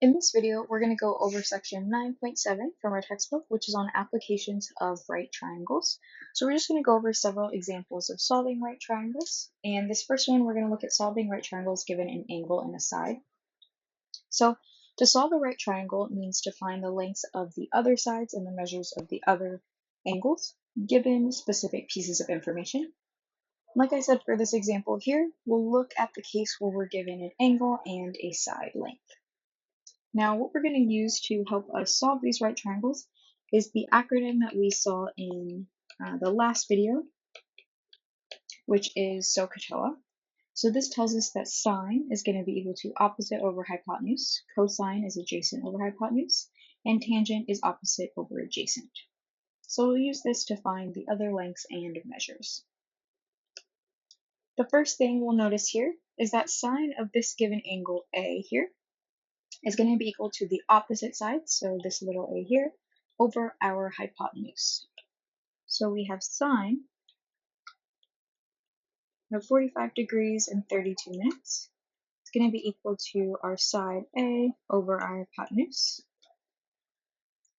In this video, we're going to go over section 9.7 from our textbook, which is on applications of right triangles. So we're just going to go over several examples of solving right triangles. And this first one, we're going to look at solving right triangles given an angle and a side. So to solve a right triangle means to find the lengths of the other sides and the measures of the other angles given specific pieces of information. Like I said, for this example here, we'll look at the case where we're given an angle and a side length. Now, what we're going to use to help us solve these right triangles is the acronym that we saw in the last video, which is SOHCAHTOA. So this tells us that sine is going to be equal to opposite over hypotenuse, cosine is adjacent over hypotenuse, and tangent is opposite over adjacent. So we'll use this to find the other lengths and measures. The first thing we'll notice here is that sine of this given angle A here is going to be equal to the opposite side, so this little a here, over our hypotenuse. So we have sine of 45 degrees and 32 minutes. It's going to be equal to our side A over our hypotenuse.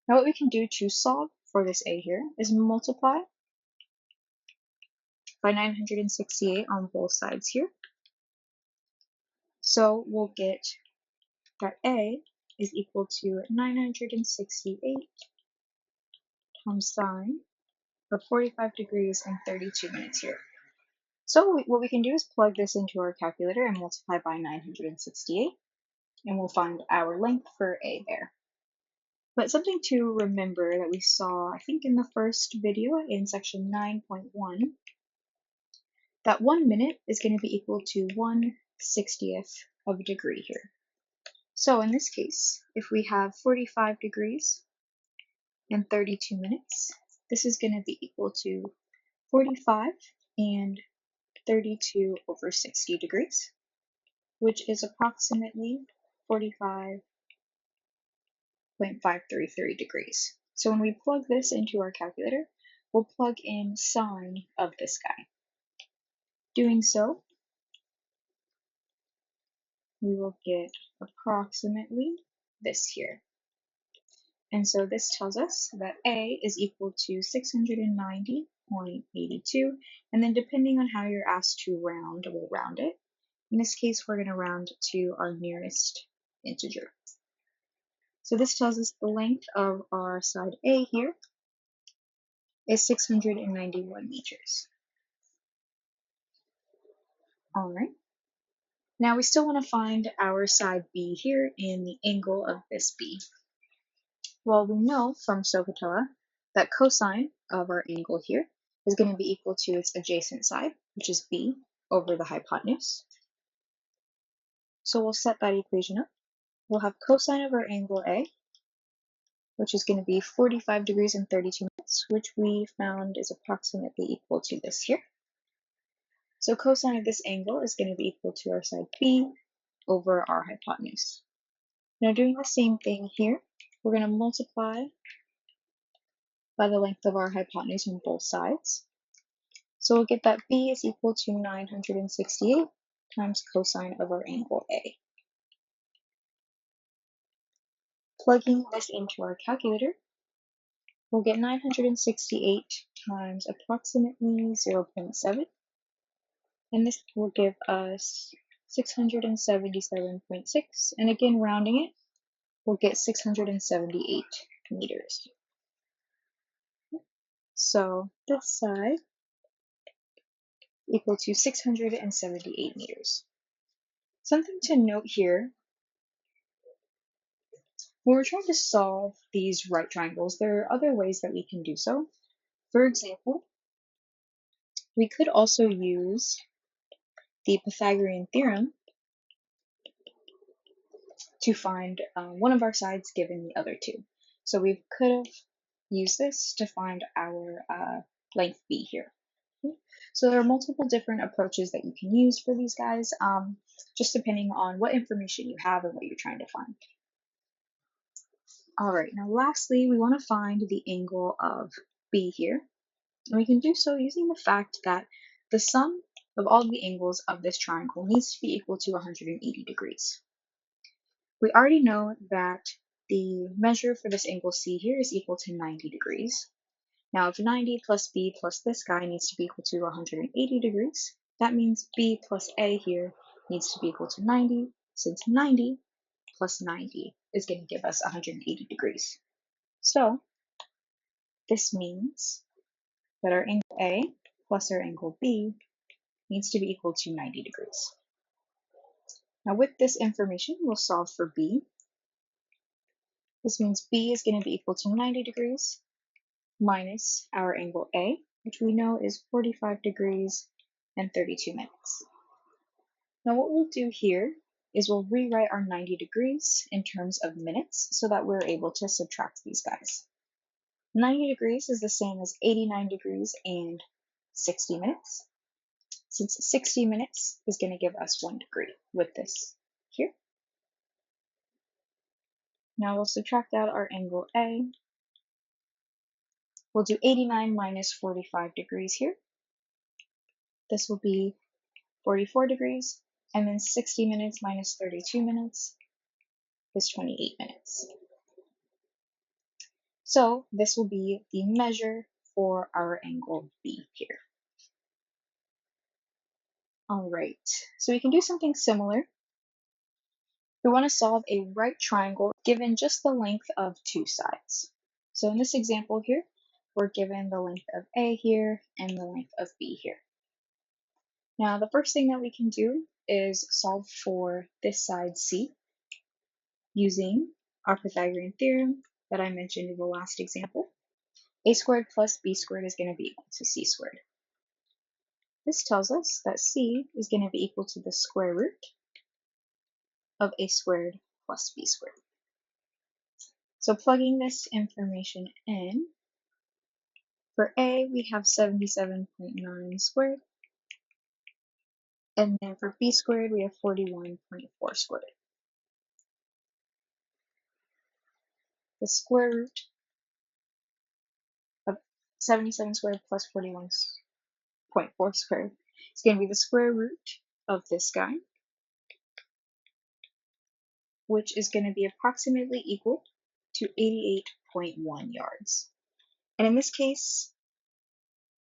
Now what we can do to solve for this a here is multiply by 968 on both sides here. So we'll get that a is equal to 968 times sine of 45 degrees and 32 minutes here. So what we can do is plug this into our calculator and multiply by 968, and we'll find our length for A there. But something to remember that we saw, I think in the first video in section 9.1, that 1 minute is going to be equal to 1/60th of a degree here. So in this case, if we have 45 degrees and 32 minutes, this is going to be equal to 45 and 32 over 60 degrees, which is approximately 45.533 degrees. So when we plug this into our calculator, we'll plug in sine of this guy. Doing so, we will get approximately this here. And so this tells us that A is equal to 690.82, and then depending on how you're asked to round, we'll round it. In this case, we're going to round to our nearest integer. So this tells us the length of our side A here is 691 meters. All right. Now we still want to find our side B here and the angle of this B. Well, we know from SOHCAHTOA that cosine of our angle here is going to be equal to its adjacent side, which is B, over the hypotenuse. So we'll set that equation up. We'll have cosine of our angle A, which is going to be 45 degrees and 32 minutes, which we found is approximately equal to this here. So cosine of this angle is going to be equal to our side B over our hypotenuse. Now doing the same thing here, we're going to multiply by the length of our hypotenuse on both sides. So we'll get that B is equal to 968 times cosine of our angle A. Plugging this into our calculator, we'll get 968 times approximately 0.7, and this will give us 677.6, and again rounding it, we'll get 678 meters. So this side equal to 678 meters. Something to note here, when we're trying to solve these right triangles, there are other ways that we can do so. For example, we could also use the Pythagorean theorem to find one of our sides given the other two. So we could have used this to find our length B here. So there are multiple different approaches that you can use for these guys, just depending on what information you have and what you're trying to find. All right, now lastly, we want to find the angle of B here. And we can do so using the fact that the sum of all the angles of this triangle needs to be equal to 180 degrees. We already know that the measure for this angle C here is equal to 90 degrees. Now, if 90 plus B plus this guy needs to be equal to 180 degrees, that means B plus A here needs to be equal to 90, since 90 plus 90 is going to give us 180 degrees. So, this means that our angle A plus our angle B needs to be equal to 90 degrees. Now, with this information, we'll solve for B. This means B is going to be equal to 90 degrees minus our angle A, which we know is 45 degrees and 32 minutes. Now what we'll do here is we'll rewrite our 90 degrees in terms of minutes so that we're able to subtract these guys. 90 degrees is the same as 89 degrees and 60 minutes, since 60 minutes is going to give us 1 degree with this here. Now we'll subtract out our angle A. We'll do 89 minus 45 degrees here. This will be 44 degrees, and then 60 minutes minus 32 minutes is 28 minutes. So this will be the measure for our angle B here. All right, so we can do something similar. We want to solve a right triangle given just the length of two sides. So in this example here, we're given the length of A here and the length of B here. Now the first thing that we can do is solve for this side C using our Pythagorean theorem that I mentioned in the last example. A squared plus B squared is going to be equal to C squared. This tells us that C is going to be equal to the square root of A squared plus B squared. So plugging this information in, for A we have 77.9 squared, and then for B squared we have 41.4 squared. The square root of 77 squared plus 41.4 squared is going to be the square root of this guy, which is going to be approximately equal to 88.1 yards. And in this case,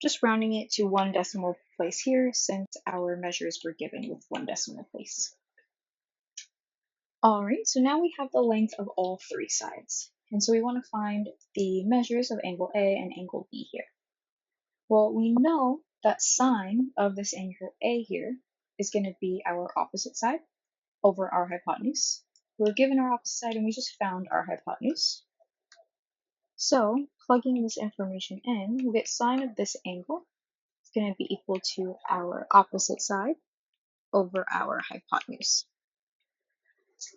just rounding it to one decimal place here since our measures were given with one decimal place. Alright, so now we have the length of all three sides. And so we want to find the measures of angle A and angle B here. Well, we know that sine of this angle A here is going to be our opposite side over our hypotenuse. We're given our opposite side and we just found our hypotenuse. So plugging this information in, we'll get sine of this angle is going to be equal to our opposite side over our hypotenuse.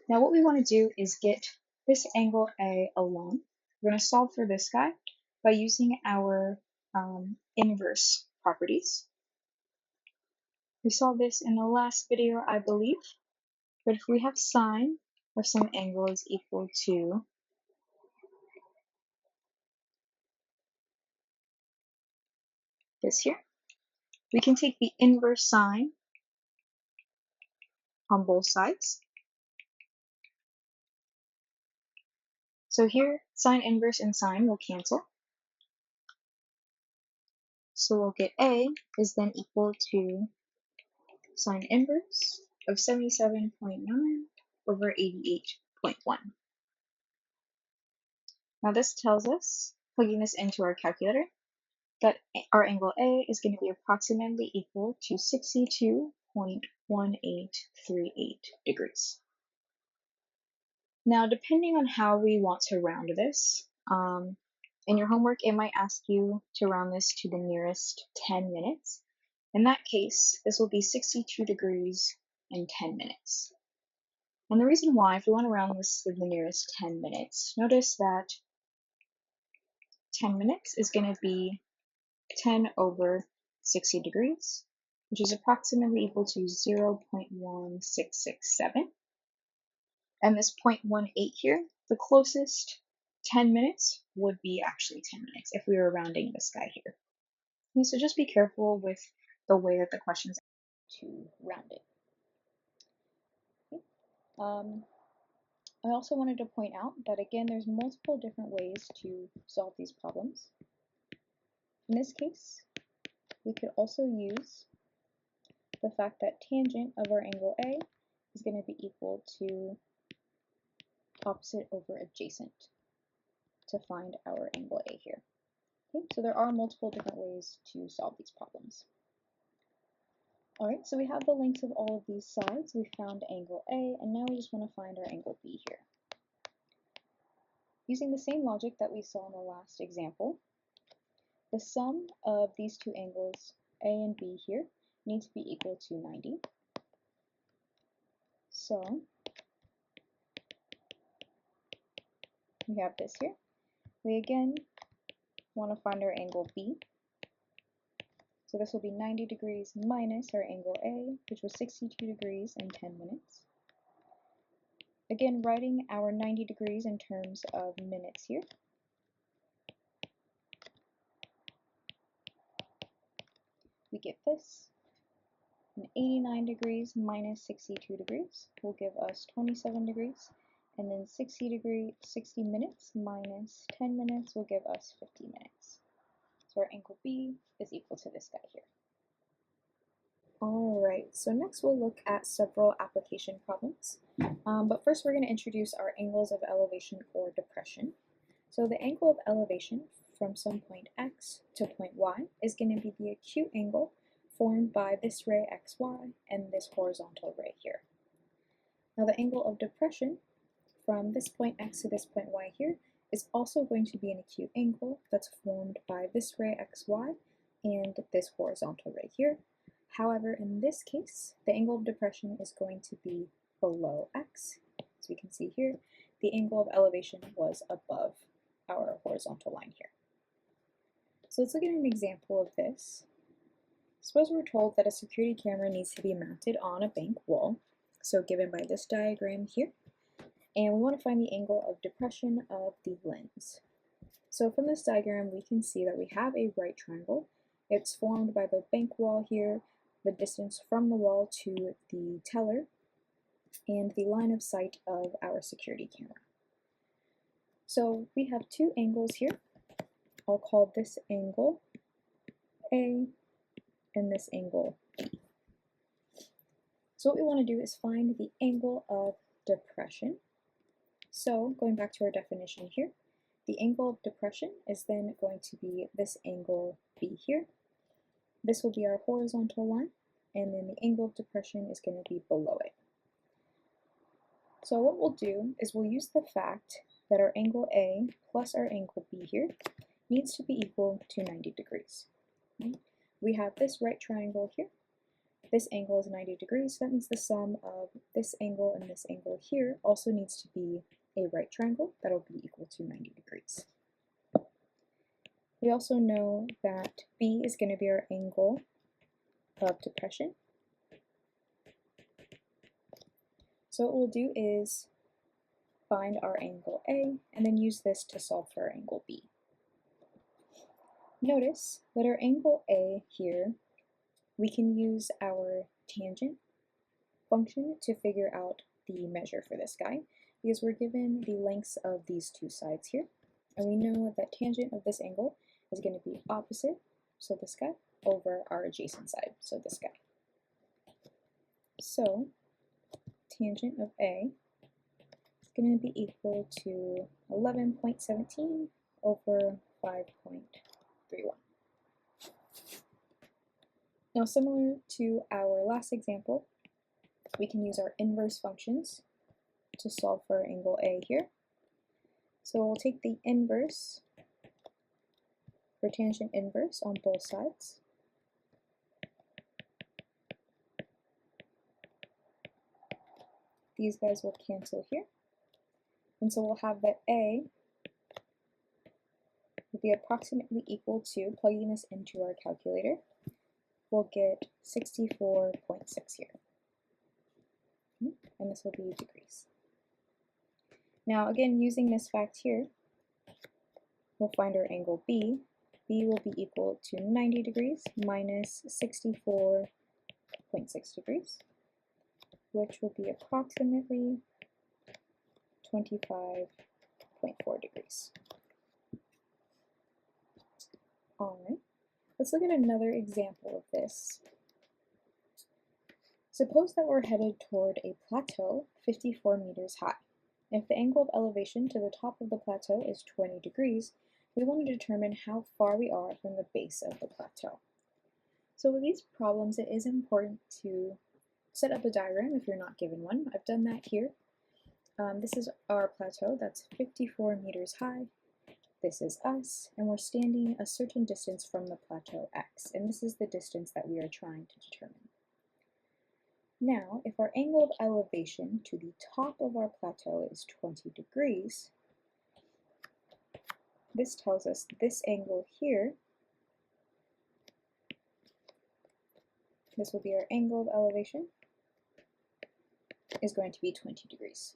Now what we want to do is get this angle A alone. We're going to solve for this guy by using our inverse properties. We saw this in the last video, I believe, but if we have sine of some angle is equal to this here, we can take the inverse sine on both sides. So here, sine inverse and sine will cancel. So we'll get A is then equal to sine inverse of 77.9 over 88.1. Now this tells us, plugging this into our calculator, that our angle A is going to be approximately equal to 62.1838 degrees. Now, depending on how we want to round this, in your homework, it might ask you to round this to the nearest 10 minutes. In that case, this will be 62 degrees in 10 minutes. And the reason why, if we want to round this to the nearest 10 minutes, notice that 10 minutes is going to be 10 over 60 degrees, which is approximately equal to 0.1667. And this 0.18 here, the closest 10 minutes would be actually 10 minutes if we were rounding this guy here. Okay, so just be careful with the way that the questions to round it. Okay. I also wanted to point out that again, there's multiple different ways to solve these problems. In this case, we could also use the fact that tangent of our angle A is going to be equal to opposite over adjacent to find our angle A here. Okay, so there are multiple different ways to solve these problems. Alright, so we have the lengths of all of these sides. We found angle A, and now we just want to find our angle B here. Using the same logic that we saw in the last example, the sum of these two angles, A and B here, needs to be equal to 90. So we have this here. We again want to find our angle B. So this will be 90 degrees minus our angle A, which was 62 degrees and 10 minutes. Again, writing our 90 degrees in terms of minutes here. We get this. And 89 degrees minus 62 degrees will give us 27 degrees. And then 60 minutes minus 10 minutes will give us 50 minutes. So our angle B is equal to this guy here. Alright, so next we'll look at several application problems. But first we're going to introduce our angles of elevation or depression. So the angle of elevation from some point X to point Y is going to be the acute angle formed by this ray XY and this horizontal ray here. Now the angle of depression from this point X to this point Y here is also going to be an acute angle that's formed by this ray XY and this horizontal ray here. However, in this case, the angle of depression is going to be below X. As we can see here, the angle of elevation was above our horizontal line here. So let's look at an example of this. Suppose we're told that a security camera needs to be mounted on a bank wall, so given by this diagram here, and we want to find the angle of depression of the lens. So from this diagram, we can see that we have a right triangle. It's formed by the bank wall here, the distance from the wall to the teller, and the line of sight of our security camera. So we have two angles here. I'll call this angle A and this angle B. So what we want to do is find the angle of depression. So going back to our definition here, the angle of depression is then going to be this angle B here. This will be our horizontal line, and then the angle of depression is going to be below it. So what we'll do is we'll use the fact that our angle A plus our angle B here needs to be equal to 90 degrees. Okay? We have this right triangle here. This angle is 90 degrees, so that means the sum of this angle and this angle here also needs to be a right triangle that'll be equal to 90 degrees. We also know that B is going to be our angle of depression. So what we'll do is find our angle A and then use this to solve for our angle B. Notice that our angle A here, we can use our tangent function to figure out the measure for this guy, because we're given the lengths of these two sides here, and we know that tangent of this angle is going to be opposite, so this guy, over our adjacent side, so this guy. So tangent of A is going to be equal to 11.17 over 5.31. Now, similar to our last example, we can use our inverse functions to solve for angle A here. So we'll take the inverse for tangent inverse on both sides. These guys will cancel here. And so we'll have that A will be approximately equal to, plugging this into our calculator, we'll get 64.6 here. And this will be degrees. Now again, using this fact here, we'll find our angle B. B will be equal to 90 degrees minus 64.6 degrees, which will be approximately 25.4 degrees. Alright, let's look at another example of this. Suppose that we're headed toward a plateau 54 meters high. If the angle of elevation to the top of the plateau is 20 degrees, we want to determine how far we are from the base of the plateau. So with these problems, it is important to set up a diagram if you're not given one. I've done that here. This is our plateau that's 54 meters high. This is us, and we're standing a certain distance from the plateau x, and this is the distance that we are trying to determine. Now, if our angle of elevation to the top of our plateau is 20 degrees, this tells us this angle here, this will be our angle of elevation, is going to be 20 degrees.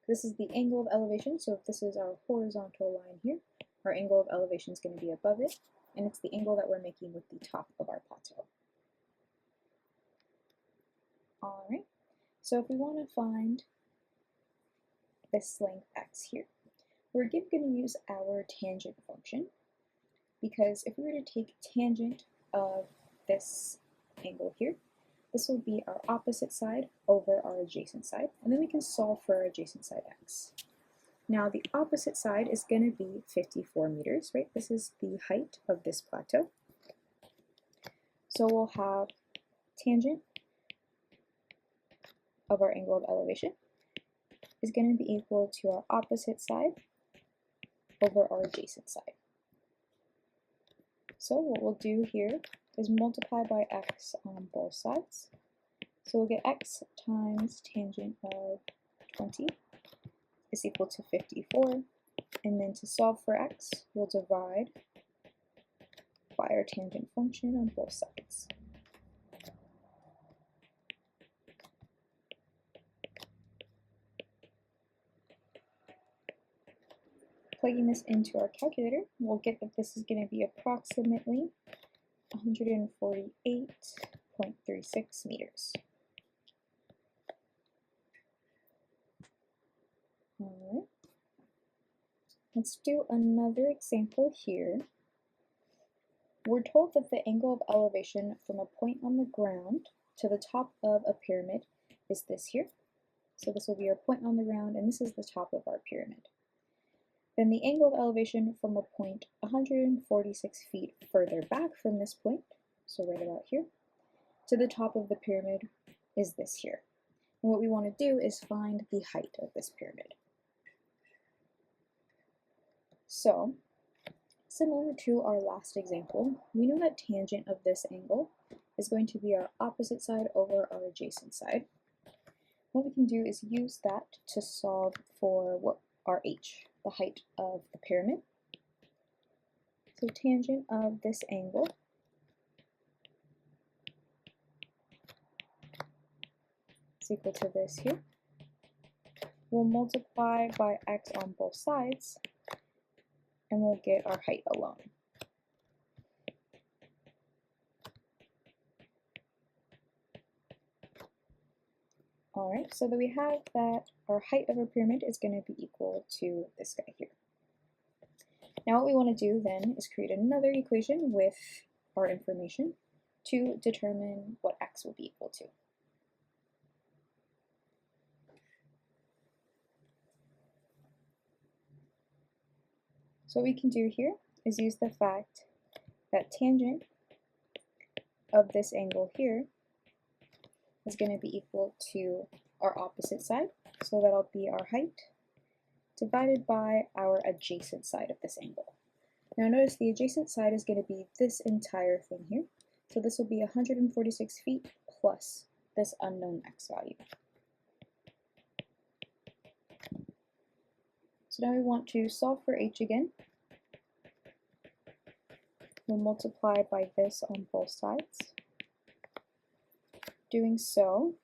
This is the angle of elevation, so if this is our horizontal line here, our angle of elevation is going to be above it, and it's the angle that we're making with the top of our plateau. Alright, so if we want to find this length x here, we're again going to use our tangent function, because if we were to take tangent of this angle here, this will be our opposite side over our adjacent side, and then we can solve for our adjacent side x. Now the opposite side is going to be 54 meters, right? This is the height of this plateau. So we'll have tangent of our angle of elevation is going to be equal to our opposite side over our adjacent side. So what we'll do here is multiply by x on both sides. So we'll get x times tangent of 20 is equal to 54, and then to solve for x, we'll divide by our tangent function on both sides. Plugging this into our calculator, we'll get that this is going to be approximately 148.36 meters. Alright, let's do another example here. We're told that the angle of elevation from a point on the ground to the top of a pyramid is this here. So this will be our point on the ground, and this is the top of our pyramid. Then the angle of elevation from a point 146 feet further back from this point, so right about here, to the top of the pyramid is this here. And what we want to do is find the height of this pyramid. So, similar to our last example, we know that tangent of this angle is going to be our opposite side over our adjacent side. What we can do is use that to solve for what our h, the height of the pyramid. So tangent of this angle is equal to this here. We'll multiply by x on both sides, and we'll get our height alone. Alright, so that we have that our height of our pyramid is going to be equal to this guy here. Now what we want to do then is create another equation with our information to determine what x will be equal to. So what we can do here is use the fact that tangent of this angle here is going to be equal to our opposite side, so that'll be our height, divided by our adjacent side of this angle. Now notice the adjacent side is going to be this entire thing here, so this will be 146 feet plus this unknown x value. So now we want to solve for h again. We'll multiply by this on both sides. Doing so,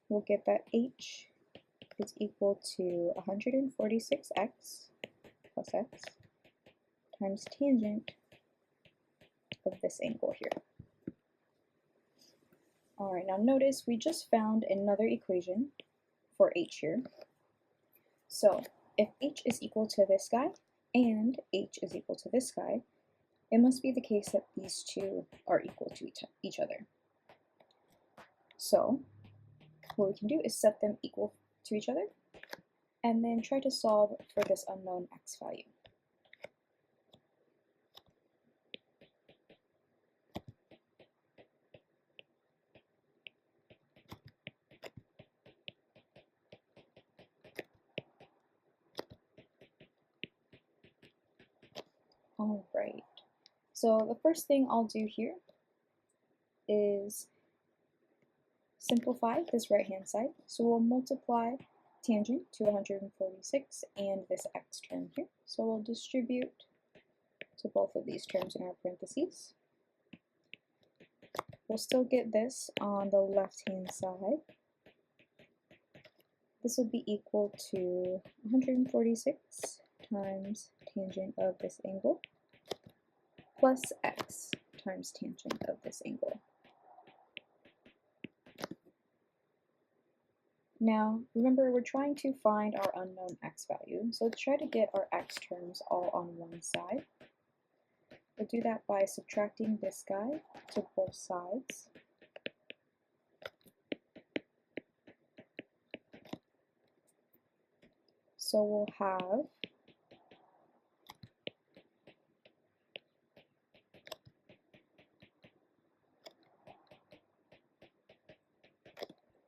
we'll get that h is equal to 146x plus x times tangent of this angle here. Alright, now notice we just found another equation for h here. So if h is equal to this guy and h is equal to this guy, it must be the case that these two are equal to each other. So what we can do is set them equal to each other and then try to solve for this unknown x value. All right, so the first thing I'll do here is simplify this right-hand side. So we'll multiply tangent to 146 and this x term here. So we'll distribute to both of these terms in our parentheses. We'll still get this on the left-hand side. This will be equal to 146 times tangent of this angle plus x times tangent of this angle. Now, remember, we're trying to find our unknown x value, so let's try to get our x terms all on one side. We'll do that by subtracting this guy to both sides. So we'll have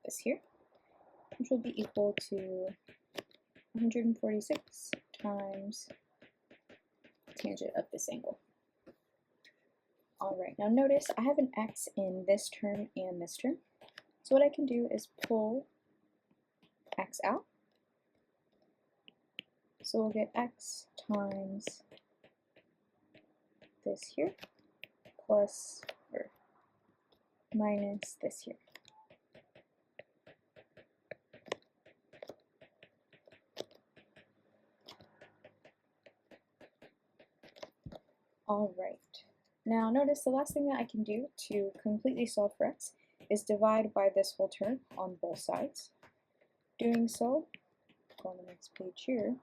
this here, which will be equal to 146 times tangent of this angle. All right, now notice I have an x in this term and this term. So what I can do is pull x out. So we'll get x times this here plus or minus this here. All right. Now notice the last thing that I can do to completely solve for x is divide by this whole term on both sides. Doing so, go on the next page here,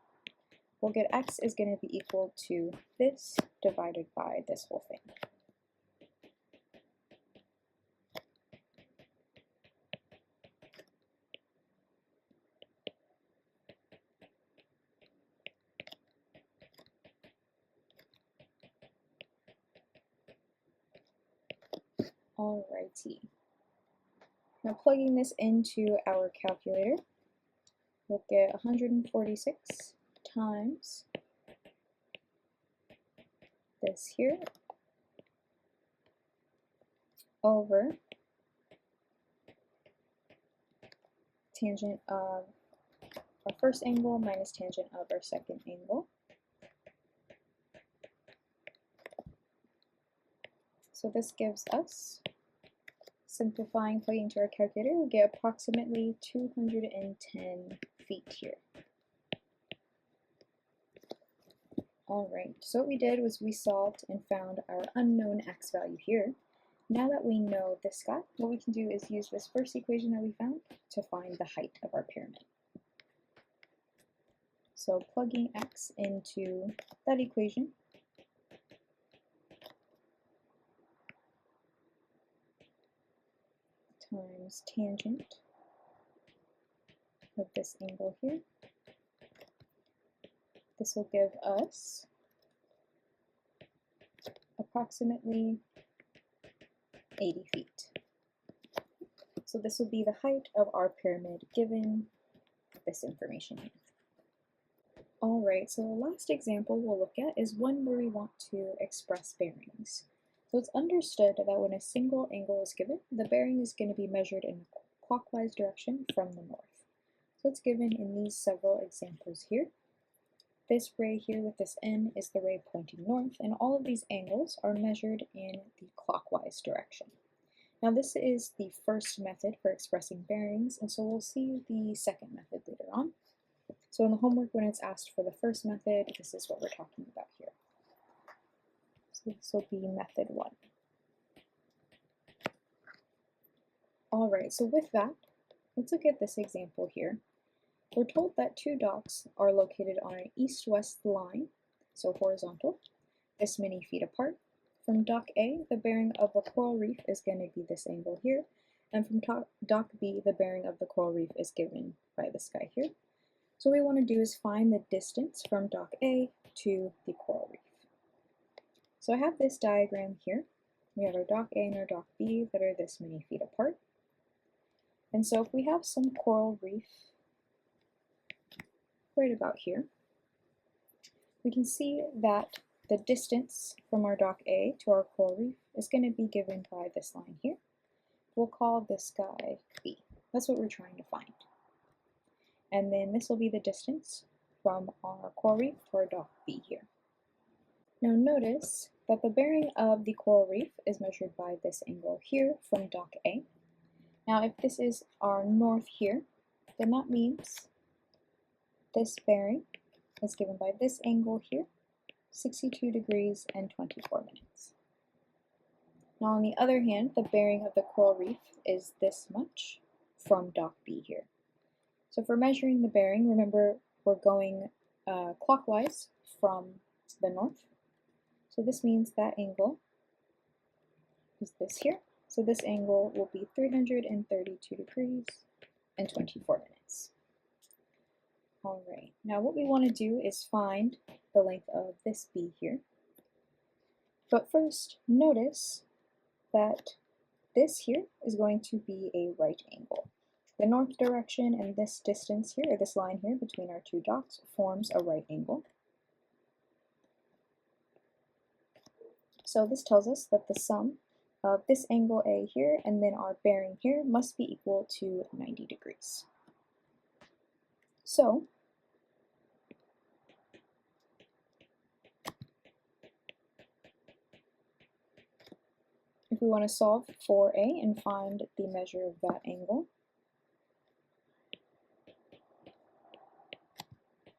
we'll get x is going to be equal to this divided by this whole thing. Alrighty. Now plugging this into our calculator, we'll get 146 times this here over tangent of our first angle minus tangent of our second angle. So this gives us, simplifying, plugging into our calculator, we get approximately 210 feet here. Alright, so what we did was we solved and found our unknown x value here. Now that we know this guy, what we can do is use this first equation that we found to find the height of our pyramid. So plugging x into that equation, times tangent of this angle here. This will give us approximately 80 feet. So this will be the height of our pyramid given this information here. Alright, so the last example we'll look at is one where we want to express bearings. So it's understood that when a single angle is given, the bearing is going to be measured in a clockwise direction from the north. So it's given in these several examples here. This ray here with this N is the ray pointing north, and all of these angles are measured in the clockwise direction. Now this is the first method for expressing bearings, and so we'll see the second method later on. So in the homework, when it's asked for the first method, this is what we're talking about here. So this will be method 1. Alright, so with that, let's look at this example here. we're told that two docks are located on an east-west line, so horizontal, this many feet apart. From dock A, the bearing of a coral reef is going to be this angle here, and from dock B, the bearing of the coral reef is given by this guy here. So what we want to do is find the distance from dock A to the coral reef. So I have this diagram here. We have our dock A and our dock B that are this many feet apart. And so if we have some coral reef right about here, we can see that the distance from our dock A to our coral reef is going to be given by this line here. We'll call this guy B. That's what we're trying to find. And then this will be the distance from our coral reef to our dock B here. Now notice that the bearing of the coral reef is measured by this angle here from dock A. Now if this is our north here, then that means this bearing is given by this angle here, 62 degrees and 24 minutes. Now on the other hand, the bearing of the coral reef is this much from dock B here. So for measuring the bearing, remember we're going clockwise from the north. So this means that angle is this here. So this angle will be 332 degrees and 24 minutes. All right, now what we want to do is find the length of this B here. But first, notice that this here is going to be a right angle. The north direction and this distance here, or this line here between our two docks, forms a right angle. So this tells us that the sum of this angle A here and then our bearing here must be equal to 90 degrees. So if we want to solve for A and find the measure of that angle,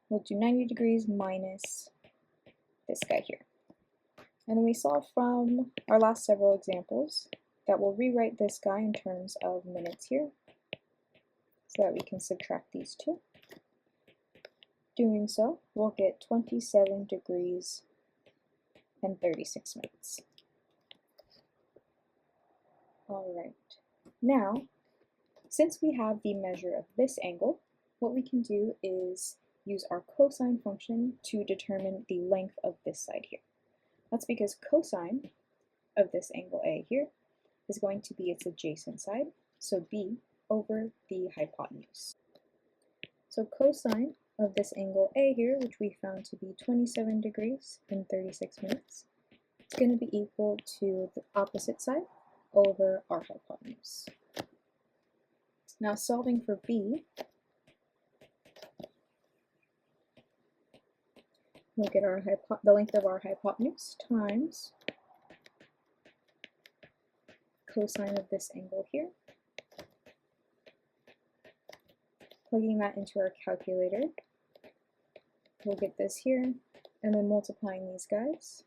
we'll do 90 degrees minus this guy here. And then we saw from our last several examples that we'll rewrite this guy in terms of minutes here so that we can subtract these two. Doing so, we'll get 27 degrees and 36 minutes. All right, now, since we have the measure of this angle, what we can do is use our cosine function to determine the length of this side here. That's because cosine of this angle A here is going to be its adjacent side, so B over the hypotenuse. So cosine of this angle A here, which we found to be 27 degrees and 36 minutes, is going to be equal to the opposite side over our hypotenuse. Now solving for B, we'll get the length of our hypotenuse times cosine of this angle here. Plugging that into our calculator, we'll get this here, and then multiplying these guys,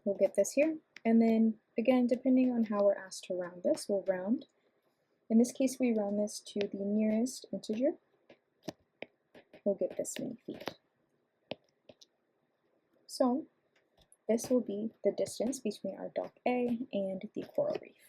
we'll get this here. And then again, depending on how we're asked to round this, we'll round. In this case, we round this to the nearest integer. We'll get this many feet. So this will be the distance between our dock A and the coral reef.